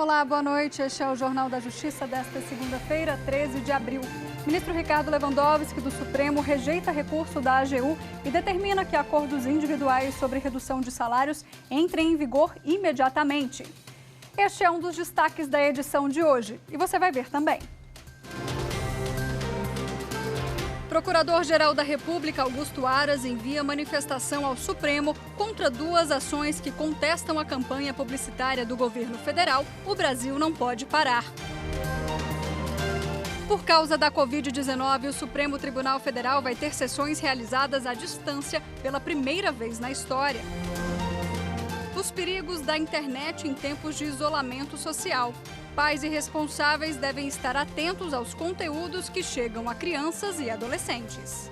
Olá, boa noite. Este é o Jornal da Justiça desta segunda-feira, 13 de abril. O ministro Ricardo Lewandowski, do Supremo, rejeita recurso da AGU e determina que acordos individuais sobre redução de salários entrem em vigor imediatamente. Este é um dos destaques da edição de hoje e você vai ver também. Procurador-Geral da República, Augusto Aras, envia manifestação ao Supremo contra duas ações que contestam a campanha publicitária do governo federal O Brasil Não Pode Parar. Por causa da Covid-19, o Supremo Tribunal Federal vai ter sessões realizadas à distância pela primeira vez na história. Os perigos da internet em tempos de isolamento social. Pais e responsáveis devem estar atentos aos conteúdos que chegam a crianças e adolescentes.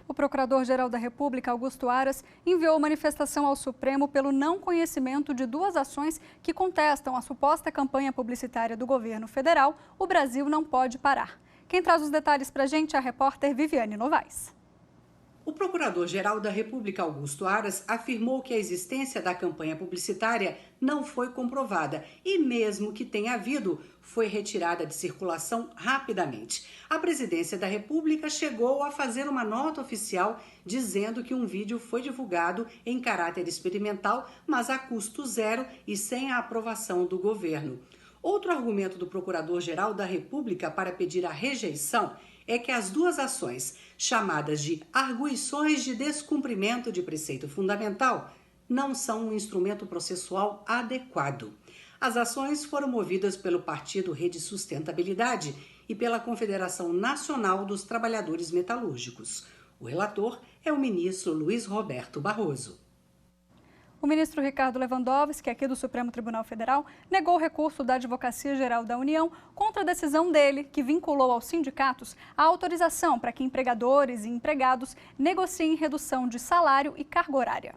O Procurador-Geral da República, Augusto Aras, enviou manifestação ao Supremo pelo não conhecimento de duas ações que contestam a suposta campanha publicitária do governo federal O Brasil Não Pode Parar. Quem traz os detalhes para a gente é a repórter Viviane Novaes. O Procurador-Geral da República, Augusto Aras, afirmou que a existência da campanha publicitária não foi comprovada e, mesmo que tenha havido, foi retirada de circulação rapidamente. A Presidência da República chegou a fazer uma nota oficial dizendo que um vídeo foi divulgado em caráter experimental, mas a custo zero e sem a aprovação do governo. Outro argumento do Procurador-Geral da República para pedir a rejeição é que as duas ações, chamadas de arguições de descumprimento de preceito fundamental, não são um instrumento processual adequado. As ações foram movidas pelo Partido Rede Sustentabilidade e pela Confederação Nacional dos Trabalhadores Metalúrgicos. O relator é o ministro Luiz Roberto Barroso. O ministro Ricardo Lewandowski, aqui do Supremo Tribunal Federal, negou o recurso da Advocacia Geral da União contra a decisão dele, que vinculou aos sindicatos a autorização para que empregadores e empregados negociem redução de salário e carga horária.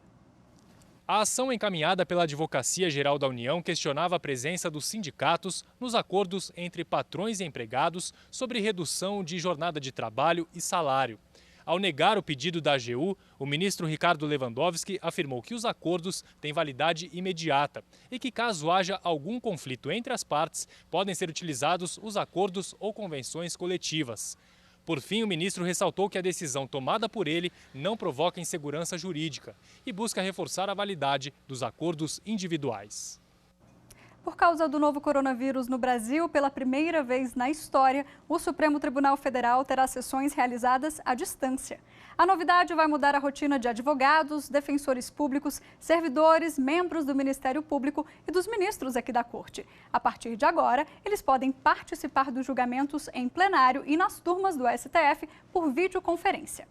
A ação encaminhada pela Advocacia Geral da União questionava a presença dos sindicatos nos acordos entre patrões e empregados sobre redução de jornada de trabalho e salário. Ao negar o pedido da AGU, o ministro Ricardo Lewandowski afirmou que os acordos têm validade imediata e que, caso haja algum conflito entre as partes, podem ser utilizados os acordos ou convenções coletivas. Por fim, o ministro ressaltou que a decisão tomada por ele não provoca insegurança jurídica e busca reforçar a validade dos acordos individuais. Por causa do novo coronavírus no Brasil, pela primeira vez na história, o Supremo Tribunal Federal terá sessões realizadas à distância. A novidade vai mudar a rotina de advogados, defensores públicos, servidores, membros do Ministério Público e dos ministros aqui da Corte. A partir de agora, eles podem participar dos julgamentos em plenário e nas turmas do STF por videoconferência.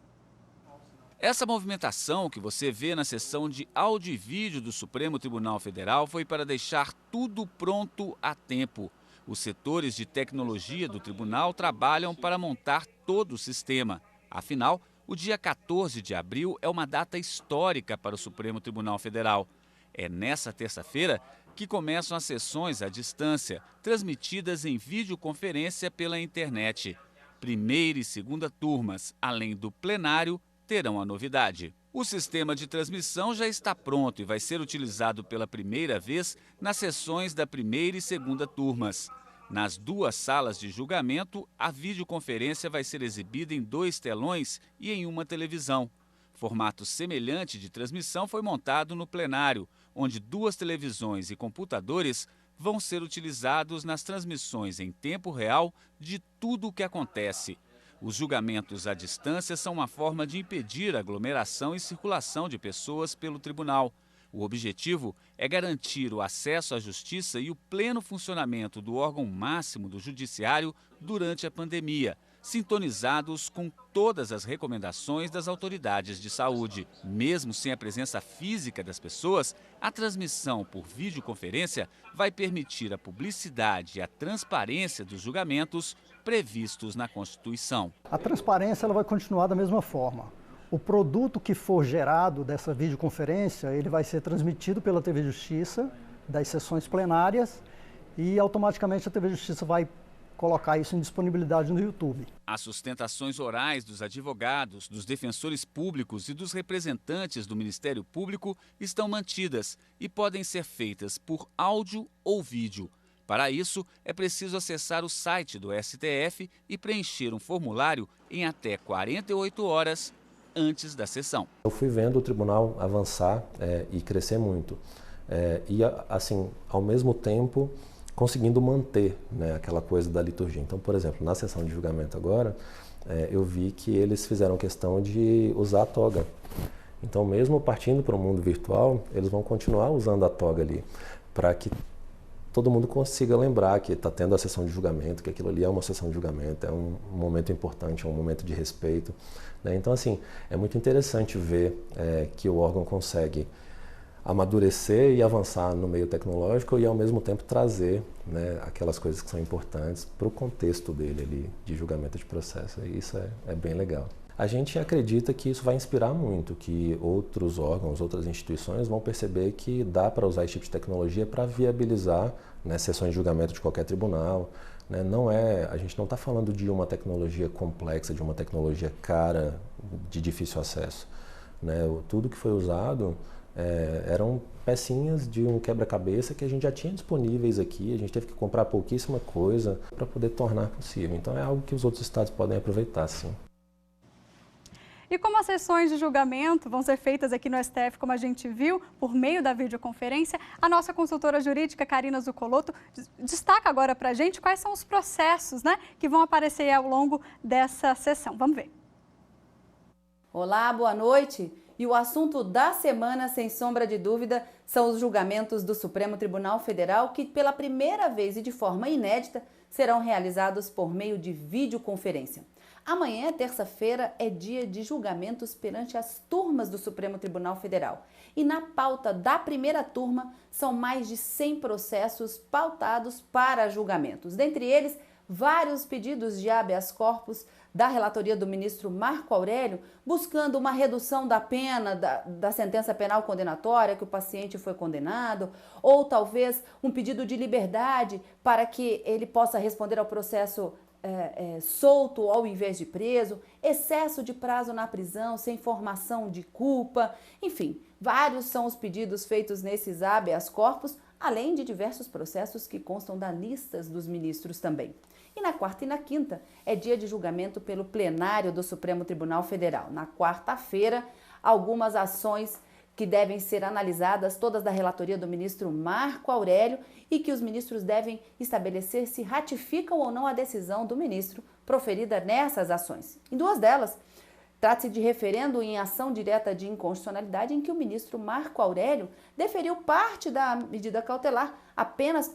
Essa movimentação que você vê na sessão de áudio e vídeo do Supremo Tribunal Federal foi para deixar tudo pronto a tempo. Os setores de tecnologia do tribunal trabalham para montar todo o sistema. Afinal, o dia 14 de abril é uma data histórica para o Supremo Tribunal Federal. É nessa terça-feira que começam as sessões à distância, transmitidas em videoconferência pela internet. Primeira e segunda turmas, além do plenário, terão a novidade. O sistema de transmissão já está pronto e vai ser utilizado pela primeira vez nas sessões da primeira e segunda turmas. Nas duas salas de julgamento, a videoconferência vai ser exibida em 2 telões e em uma televisão. Formato semelhante de transmissão foi montado no plenário, onde 2 televisões e computadores vão ser utilizados nas transmissões em tempo real de tudo o que acontece. Os julgamentos à distância são uma forma de impedir a aglomeração e circulação de pessoas pelo tribunal. O objetivo é garantir o acesso à justiça e o pleno funcionamento do órgão máximo do judiciário durante a pandemia, sintonizados com todas as recomendações das autoridades de saúde. Mesmo sem a presença física das pessoas, a transmissão por videoconferência vai permitir a publicidade e a transparência dos julgamentos previstos na Constituição. A transparência ela vai continuar da mesma forma. O produto que for gerado dessa videoconferência, ele vai ser transmitido pela TV Justiça, das sessões plenárias, e automaticamente a TV Justiça vai colocar isso em disponibilidade no YouTube. As sustentações orais dos advogados, dos defensores públicos e dos representantes do Ministério Público estão mantidas e podem ser feitas por áudio ou vídeo. Para isso, é preciso acessar o site do STF e preencher um formulário em até 48 horas antes da sessão. Eu fui vendo o tribunal avançar e crescer muito. E, assim, ao mesmo tempo, conseguindo manter, né, aquela coisa da liturgia. Então, por exemplo, na sessão de julgamento agora, eu vi que eles fizeram questão de usar a toga. Então, mesmo partindo para o mundo virtual, eles vão continuar usando a toga ali, para que todo mundo consiga lembrar que está tendo a sessão de julgamento, que aquilo ali é uma sessão de julgamento, é um momento importante, é um momento de respeito, né? Então, assim, é muito interessante ver que o órgão consegue amadurecer e avançar no meio tecnológico e, ao mesmo tempo, trazer, né, aquelas coisas que são importantes para o contexto dele ali, de julgamento de processo. E isso é bem legal. A gente acredita que isso vai inspirar muito, que outros órgãos, outras instituições vão perceber que dá para usar esse tipo de tecnologia para viabilizar, né, sessões de julgamento de qualquer tribunal. Né? A gente não está falando de uma tecnologia complexa, de uma tecnologia cara, de difícil acesso. Né? Tudo que foi usado eram pecinhas de um quebra-cabeça que a gente já tinha disponíveis aqui, a gente teve que comprar pouquíssima coisa para poder tornar possível. Então é algo que os outros estados podem aproveitar, sim. E como as sessões de julgamento vão ser feitas aqui no STF, como a gente viu, por meio da videoconferência, a nossa consultora jurídica, Karina Zucolotto, destaca agora para a gente quais são os processos, né, que vão aparecer ao longo dessa sessão. Vamos ver. Olá, boa noite. E o assunto da semana, sem sombra de dúvida, são os julgamentos do Supremo Tribunal Federal que, pela primeira vez e de forma inédita, serão realizados por meio de videoconferência. Amanhã, terça-feira, é dia de julgamentos perante as turmas do Supremo Tribunal Federal. E na pauta da primeira turma, são mais de 100 processos pautados para julgamentos. Dentre eles, vários pedidos de habeas corpus da relatoria do ministro Marco Aurélio, buscando uma redução da pena, da sentença penal condenatória que o paciente foi condenado, ou talvez um pedido de liberdade para que ele possa responder ao processo solto ao invés de preso, excesso de prazo na prisão, sem formação de culpa, enfim, vários são os pedidos feitos nesses habeas corpus, além de diversos processos que constam das listas dos ministros também. E na quarta e na quinta é dia de julgamento pelo plenário do Supremo Tribunal Federal. Na quarta-feira, algumas ações que devem ser analisadas, todas da relatoria do ministro Marco Aurélio, e que os ministros devem estabelecer se ratificam ou não a decisão do ministro proferida nessas ações. Em duas delas, trata-se de referendo em ação direta de inconstitucionalidade em que o ministro Marco Aurélio deferiu parte da medida cautelar apenas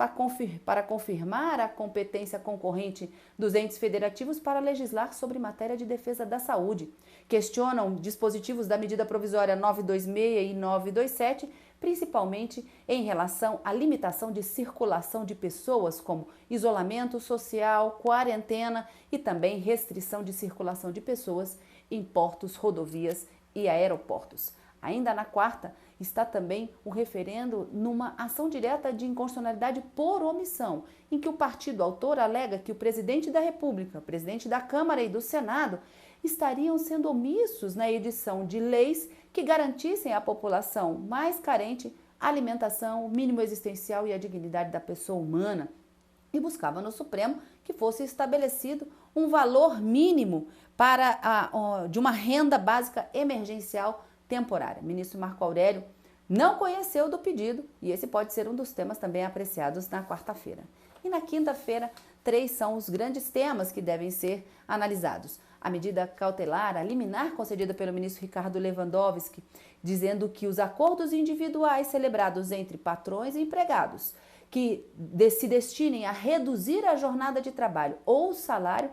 para confirmar a competência concorrente dos entes federativos para legislar sobre matéria de defesa da saúde. Questionam dispositivos da medida provisória 926 e 927, principalmente em relação à limitação de circulação de pessoas, como isolamento social, quarentena e também restrição de circulação de pessoas em portos, rodovias e aeroportos. Ainda na quarta, está também o referendo numa ação direta de inconstitucionalidade por omissão, em que o partido autor alega que o presidente da República, o presidente da Câmara e do Senado estariam sendo omissos na edição de leis que garantissem à população mais carente a alimentação, o mínimo existencial e a dignidade da pessoa humana. E buscava no Supremo que fosse estabelecido um valor mínimo de uma renda básica emergencial temporária. O ministro Marco Aurélio não conheceu do pedido e esse pode ser um dos temas também apreciados na quarta-feira. E na quinta-feira, 3 são os grandes temas que devem ser analisados. A medida cautelar, a liminar concedida pelo ministro Ricardo Lewandowski, dizendo que os acordos individuais celebrados entre patrões e empregados que se destinem a reduzir a jornada de trabalho ou o salário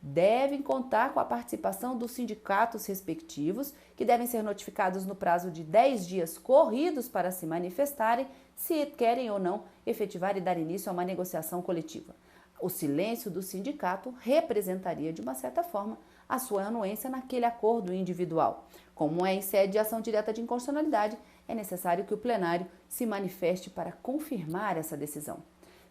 devem contar com a participação dos sindicatos respectivos, que devem ser notificados no prazo de 10 dias corridos para se manifestarem se querem ou não efetivar e dar início a uma negociação coletiva. O silêncio do sindicato representaria, de uma certa forma, a sua anuência naquele acordo individual. Como é em sede de ação direta de inconstitucionalidade, é necessário que o plenário se manifeste para confirmar essa decisão.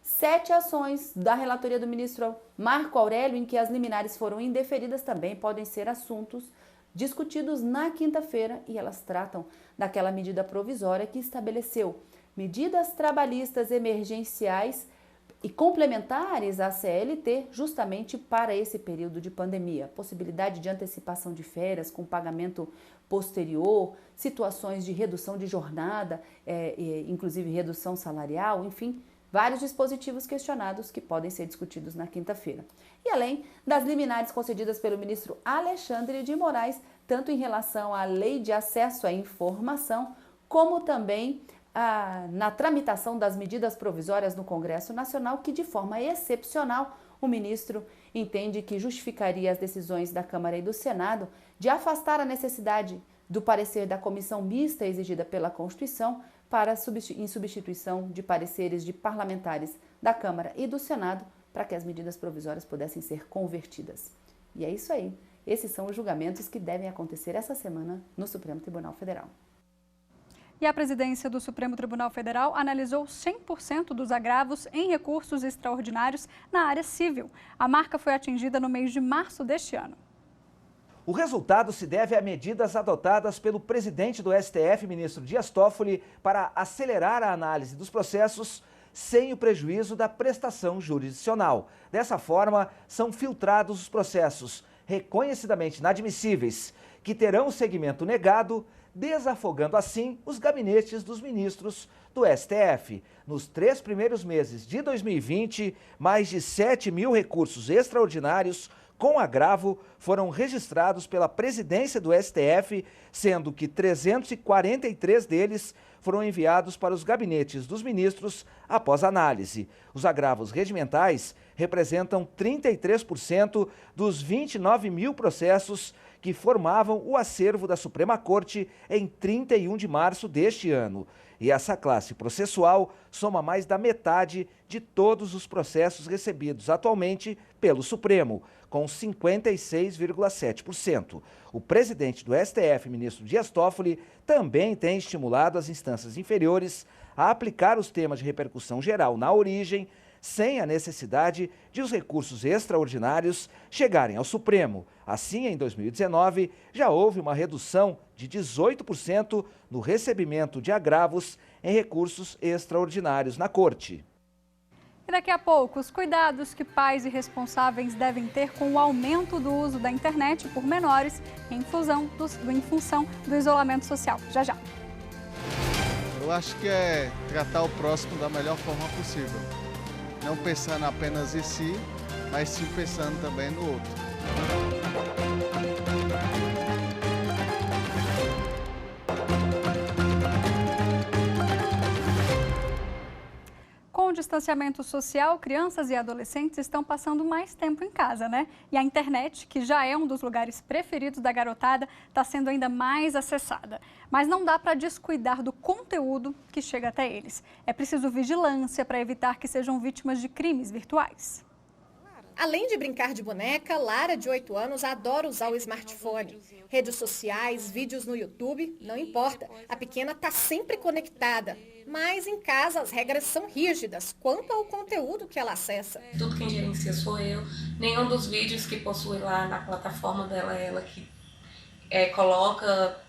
7 ações da relatoria do ministro Marco Aurélio, em que as liminares foram indeferidas, também podem ser assuntos discutidos na quinta-feira, e elas tratam daquela medida provisória que estabeleceu medidas trabalhistas emergenciais e complementares à CLT justamente para esse período de pandemia. Possibilidade de antecipação de férias com pagamento posterior, situações de redução de jornada, inclusive redução salarial, enfim, vários dispositivos questionados que podem ser discutidos na quinta-feira. E além das liminares concedidas pelo ministro Alexandre de Moraes, tanto em relação à Lei de Acesso à Informação, como também na tramitação das medidas provisórias no Congresso Nacional, que de forma excepcional o ministro entende que justificaria as decisões da Câmara e do Senado de afastar a necessidade do parecer da comissão mista exigida pela Constituição em substituição de pareceres de parlamentares da Câmara e do Senado para que as medidas provisórias pudessem ser convertidas. E é isso aí. Esses são os julgamentos que devem acontecer essa semana no Supremo Tribunal Federal. E a presidência do Supremo Tribunal Federal analisou 100% dos agravos em recursos extraordinários na área civil. A marca foi atingida no mês de março deste ano. O resultado se deve a medidas adotadas pelo presidente do STF, ministro Dias Toffoli, para acelerar a análise dos processos sem o prejuízo da prestação jurisdicional. Dessa forma, são filtrados os processos reconhecidamente inadmissíveis, que terão segmento negado, desafogando assim os gabinetes dos ministros do STF. Nos 3 primeiros meses de 2020, mais de 7 mil recursos extraordinários com agravo foram registrados pela presidência do STF, sendo que 343 deles foram enviados para os gabinetes dos ministros após análise. Os agravos regimentais representam 33% dos 29 mil processos que formavam o acervo da Suprema Corte em 31 de março deste ano. E essa classe processual soma mais da metade de todos os processos recebidos atualmente pelo Supremo, com 56,7%. O presidente do STF, ministro Dias Toffoli, também tem estimulado as instâncias inferiores a aplicar os temas de repercussão geral na origem, sem a necessidade de os recursos extraordinários chegarem ao Supremo. Assim, em 2019, já houve uma redução de 18% no recebimento de agravos em recursos extraordinários na Corte. E daqui a pouco, os cuidados que pais e responsáveis devem ter com o aumento do uso da internet por menores em função do isolamento social. Já, já. Eu acho que é tratar o próximo da melhor forma possível. Não pensando apenas em si, mas sim pensando também no outro. Com o distanciamento social, crianças e adolescentes estão passando mais tempo em casa, né? E a internet, que já é um dos lugares preferidos da garotada, está sendo ainda mais acessada. Mas não dá para descuidar do conteúdo que chega até eles. É preciso vigilância para evitar que sejam vítimas de crimes virtuais. Além de brincar de boneca, Lara, de 8 anos, adora usar o smartphone. Redes sociais, vídeos no YouTube, não importa. A pequena está sempre conectada. Mas em casa as regras são rígidas quanto ao conteúdo que ela acessa. Tudo quem gerencia sou eu. Nenhum dos vídeos que possui lá na plataforma dela é ela que coloca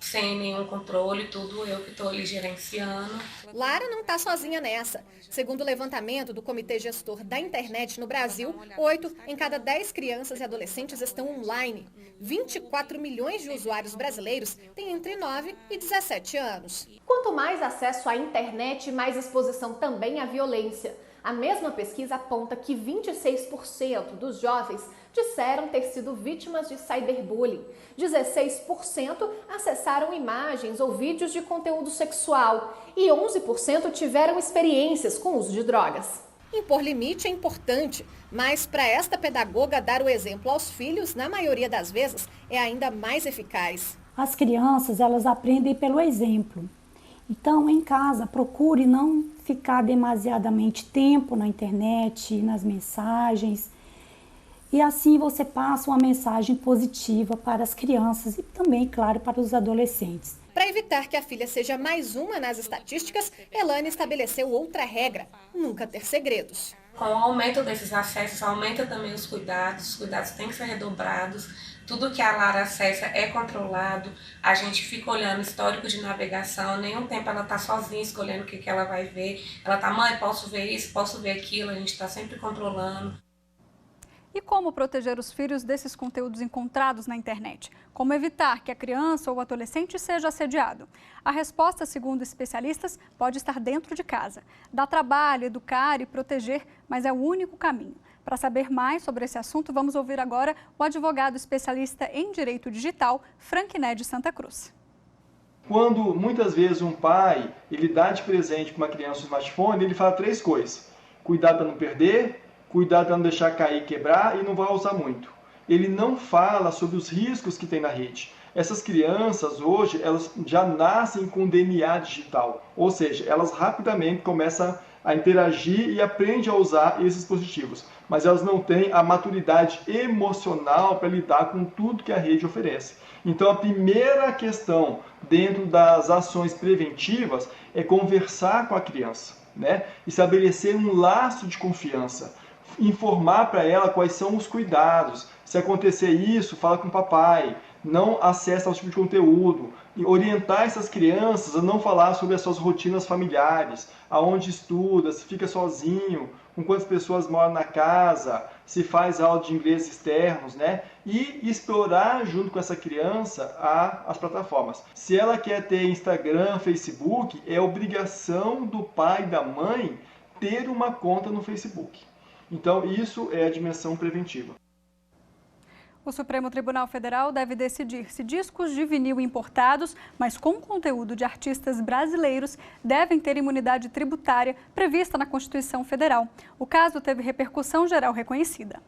sem nenhum controle, tudo eu que estou ali gerenciando. Lara não está sozinha nessa. Segundo o levantamento do Comitê Gestor da Internet no Brasil, 8 em cada 10 crianças e adolescentes estão online. 24 milhões de usuários brasileiros têm entre 9 e 17 anos. Quanto mais acesso à internet, mais exposição também à violência. A mesma pesquisa aponta que 26% dos jovens disseram ter sido vítimas de cyberbullying. 16% acessaram imagens ou vídeos de conteúdo sexual e 11% tiveram experiências com o uso de drogas. Impor limite é importante, mas para esta pedagoga dar o exemplo aos filhos, na maioria das vezes, é ainda mais eficaz. As crianças, elas aprendem pelo exemplo. Então, em casa, procure não ficar demasiadamente tempo na internet, nas mensagens. E assim você passa uma mensagem positiva para as crianças e também, claro, para os adolescentes. Para evitar que a filha seja mais uma nas estatísticas, Elane estabeleceu outra regra: nunca ter segredos. Com o aumento desses acessos, aumenta também os cuidados têm que ser redobrados, tudo que a Lara acessa é controlado, a gente fica olhando o histórico de navegação, nenhum tempo ela está sozinha escolhendo o que ela vai ver, ela está, mãe, posso ver isso, posso ver aquilo, a gente está sempre controlando. E como proteger os filhos desses conteúdos encontrados na internet? Como evitar que a criança ou o adolescente seja assediado? A resposta, segundo especialistas, pode estar dentro de casa. Dá trabalho educar e proteger, mas é o único caminho. Para saber mais sobre esse assunto, vamos ouvir agora o advogado especialista em direito digital, Franquiné de Santa Cruz. Quando muitas vezes um pai ele dá de presente para uma criança um smartphone, ele fala 3 coisas: cuidado para não perder, cuidado para não deixar cair e quebrar e não vai usar muito. Ele não fala sobre os riscos que tem na rede. Essas crianças hoje, elas já nascem com DNA digital, ou seja, elas rapidamente começam a interagir e aprendem a usar esses dispositivos, mas elas não têm a maturidade emocional para lidar com tudo que a rede oferece. Então a primeira questão dentro das ações preventivas é conversar com a criança, né? Estabelecer um laço de confiança. Informar para ela quais são os cuidados. Se acontecer isso, fala com o papai, não acessa o tipo de conteúdo. E orientar essas crianças a não falar sobre as suas rotinas familiares, aonde estuda, se fica sozinho, com quantas pessoas moram na casa, se faz aula de inglês externos, né? E explorar junto com essa criança as plataformas. Se ela quer ter Instagram, Facebook, é obrigação do pai e da mãe ter uma conta no Facebook. Então, isso é a dimensão preventiva. O Supremo Tribunal Federal deve decidir se discos de vinil importados, mas com conteúdo de artistas brasileiros, devem ter imunidade tributária prevista na Constituição Federal. O caso teve repercussão geral reconhecida.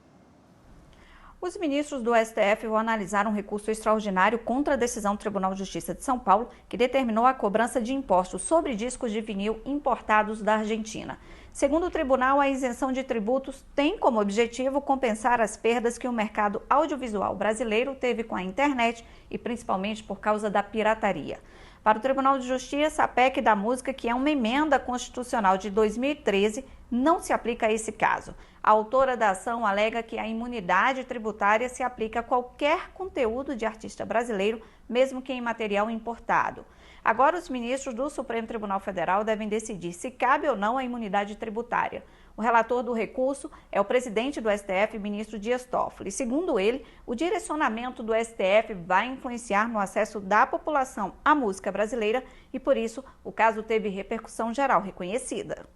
Os ministros do STF vão analisar um recurso extraordinário contra a decisão do Tribunal de Justiça de São Paulo, que determinou a cobrança de impostos sobre discos de vinil importados da Argentina. Segundo o tribunal, a isenção de tributos tem como objetivo compensar as perdas que o mercado audiovisual brasileiro teve com a internet e principalmente por causa da pirataria. Para o Tribunal de Justiça, a PEC da música, que é uma emenda constitucional de 2013, não se aplica a esse caso. A autora da ação alega que a imunidade tributária se aplica a qualquer conteúdo de artista brasileiro, mesmo que em material importado. Agora, os ministros do Supremo Tribunal Federal devem decidir se cabe ou não a imunidade tributária. O relator do recurso é o presidente do STF, ministro Dias Toffoli. Segundo ele, o direcionamento do STF vai influenciar no acesso da população à música brasileira e, por isso, o caso teve repercussão geral reconhecida.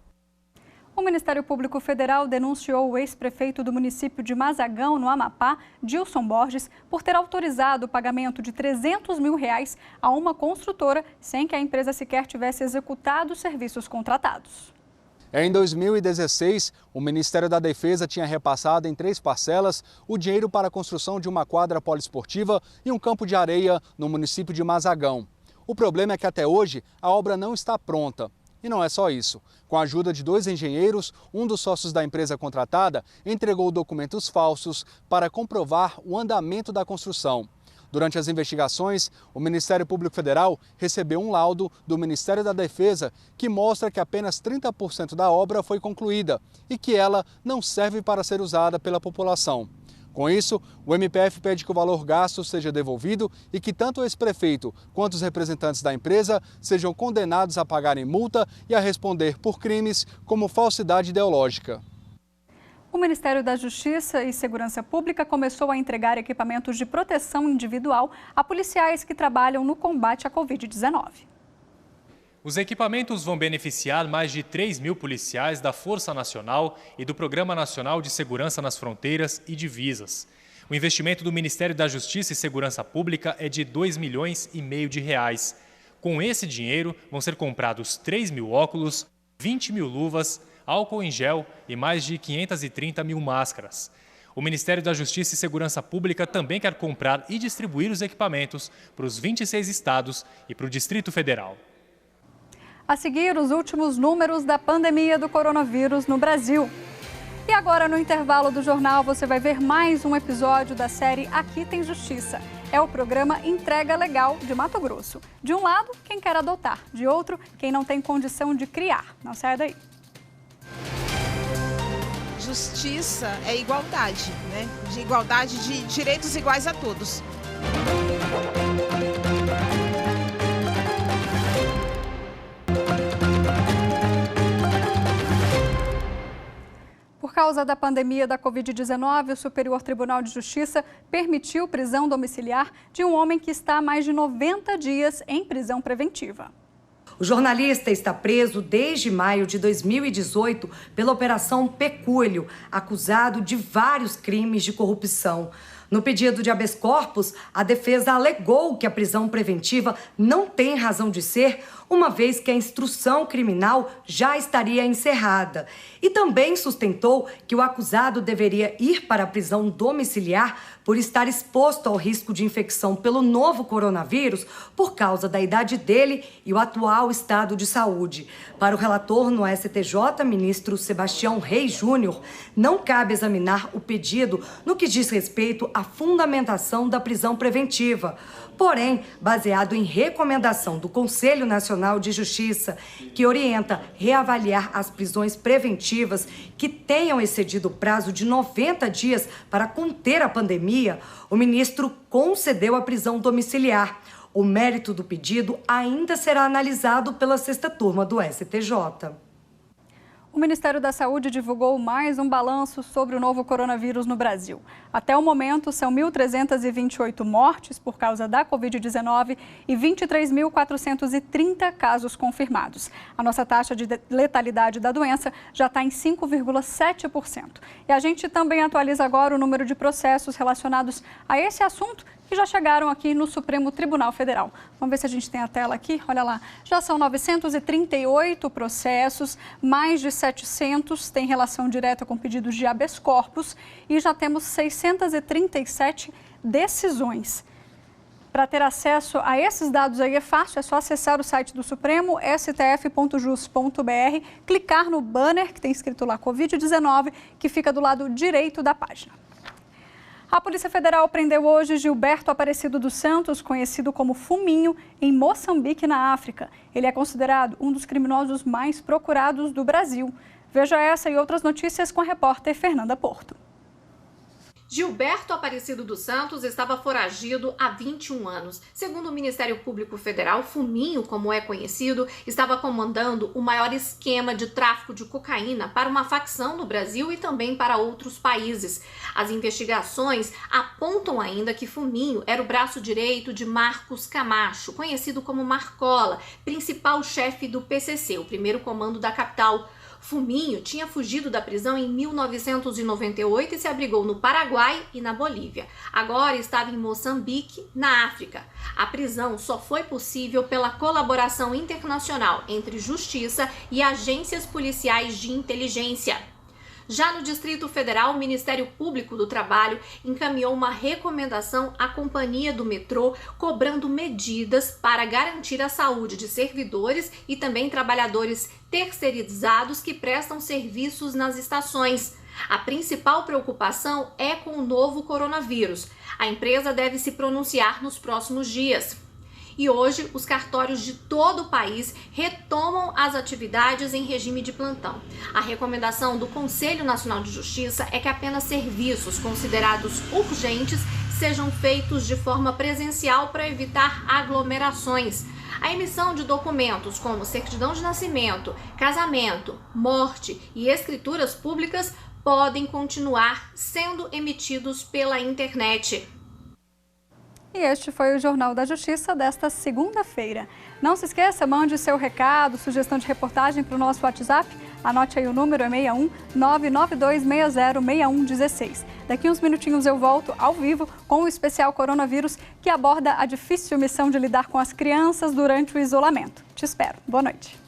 O Ministério Público Federal denunciou o ex-prefeito do município de Mazagão, no Amapá, Dilson Borges, por ter autorizado o pagamento de R$300 mil a uma construtora sem que a empresa sequer tivesse executado os serviços contratados. Em 2016, o Ministério da Defesa tinha repassado em 3 parcelas o dinheiro para a construção de uma quadra poliesportiva e um campo de areia no município de Mazagão. O problema é que até hoje a obra não está pronta. E não é só isso. Com a ajuda de 2 engenheiros, um dos sócios da empresa contratada entregou documentos falsos para comprovar o andamento da construção. Durante as investigações, o Ministério Público Federal recebeu um laudo do Ministério da Defesa que mostra que apenas 30% da obra foi concluída e que ela não serve para ser usada pela população. Com isso, o MPF pede que o valor gasto seja devolvido e que tanto o ex-prefeito quanto os representantes da empresa sejam condenados a pagarem multa e a responder por crimes como falsidade ideológica. O Ministério da Justiça e Segurança Pública começou a entregar equipamentos de proteção individual a policiais que trabalham no combate à Covid-19. Os equipamentos vão beneficiar mais de 3 mil policiais da Força Nacional e do Programa Nacional de Segurança nas Fronteiras e Divisas. O investimento do Ministério da Justiça e Segurança Pública é de R$2,5 milhões. Com esse dinheiro, vão ser comprados 3 mil óculos, 20 mil luvas, álcool em gel e mais de 530 mil máscaras. O Ministério da Justiça e Segurança Pública também quer comprar e distribuir os equipamentos para os 26 estados e para o Distrito Federal. A seguir, os últimos números da pandemia do coronavírus no Brasil. E agora, no intervalo do jornal, você vai ver mais um episódio da série Aqui Tem Justiça. é o programa Entrega Legal de Mato Grosso. De um lado, quem quer adotar, de outro, quem não tem condição de criar. Não sai daí. Justiça é igualdade, né? De igualdade de direitos iguais a todos. Por causa da pandemia da Covid-19, o Superior Tribunal de Justiça permitiu prisão domiciliar de um homem que está há mais de 90 dias em prisão preventiva. O jornalista está preso desde maio de 2018 pela Operação Pecúlio, acusado de vários crimes de corrupção. No pedido de habeas corpus, a defesa alegou que a prisão preventiva não tem razão de ser, uma vez que a instrução criminal já estaria encerrada. E também sustentou que o acusado deveria ir para a prisão domiciliar por estar exposto ao risco de infecção pelo novo coronavírus por causa da idade dele e o atual estado de saúde. Para o relator no STJ, ministro Sebastião Reis Júnior, não cabe examinar o pedido no que diz respeito à fundamentação da prisão preventiva. Porém, baseado em recomendação do Conselho Nacional de Justiça, que orienta reavaliar as prisões preventivas que tenham excedido o prazo de 90 dias para conter a pandemia, o ministro concedeu a prisão domiciliar. O mérito do pedido ainda será analisado pela sexta turma do STJ. O Ministério da Saúde divulgou mais um balanço sobre o novo coronavírus no Brasil. Até o momento, são 1.328 mortes por causa da Covid-19 e 23.430 casos confirmados. A nossa taxa de letalidade da doença já está em 5,7%. E a gente também atualiza agora o número de processos relacionados a esse assunto que já chegaram aqui no Supremo Tribunal Federal. Vamos ver se a gente tem a tela aqui. Olha lá, já são 938 processos, mais de 700 têm relação direta com pedidos de habeas corpus e já temos 637 decisões. Para ter acesso a esses dados aí é fácil, é só acessar o site do Supremo, stf.jus.br, clicar no banner que tem escrito lá Covid-19, que fica do lado direito da página. A Polícia Federal prendeu hoje Gilberto Aparecido dos Santos, conhecido como Fuminho, em Moçambique, na África. Ele é considerado um dos criminosos mais procurados do Brasil. Veja essa e outras notícias com a repórter Fernanda Porto. Gilberto Aparecido dos Santos estava foragido há 21 anos. Segundo o Ministério Público Federal, Fuminho, como é conhecido, estava comandando o maior esquema de tráfico de cocaína para uma facção no Brasil e também para outros países. As investigações apontam ainda que Fuminho era o braço direito de Marcos Camacho, conhecido como Marcola, principal chefe do PCC, o primeiro comando da capital. Fuminho tinha fugido da prisão em 1998 e se abrigou no Paraguai e na Bolívia. Agora estava em Moçambique, na África. A prisão só foi possível pela colaboração internacional entre justiça e agências policiais de inteligência. Já no Distrito Federal, o Ministério Público do Trabalho encaminhou uma recomendação à Companhia do Metrô, cobrando medidas para garantir a saúde de servidores e também trabalhadores terceirizados que prestam serviços nas estações. A principal preocupação é com o novo coronavírus. A empresa deve se pronunciar nos próximos dias. E hoje, os cartórios de todo o país retomam as atividades em regime de plantão. A recomendação do Conselho Nacional de Justiça é que apenas serviços considerados urgentes sejam feitos de forma presencial para evitar aglomerações. A emissão de documentos como certidão de nascimento, casamento, morte e escrituras públicas podem continuar sendo emitidos pela internet. E este foi o Jornal da Justiça desta segunda-feira. Não se esqueça, mande seu recado, sugestão de reportagem para o nosso WhatsApp. Anote aí o número, é 61 992606116. Daqui uns minutinhos eu volto ao vivo com o especial Coronavírus, que aborda a difícil missão de lidar com as crianças durante o isolamento. Te espero. Boa noite.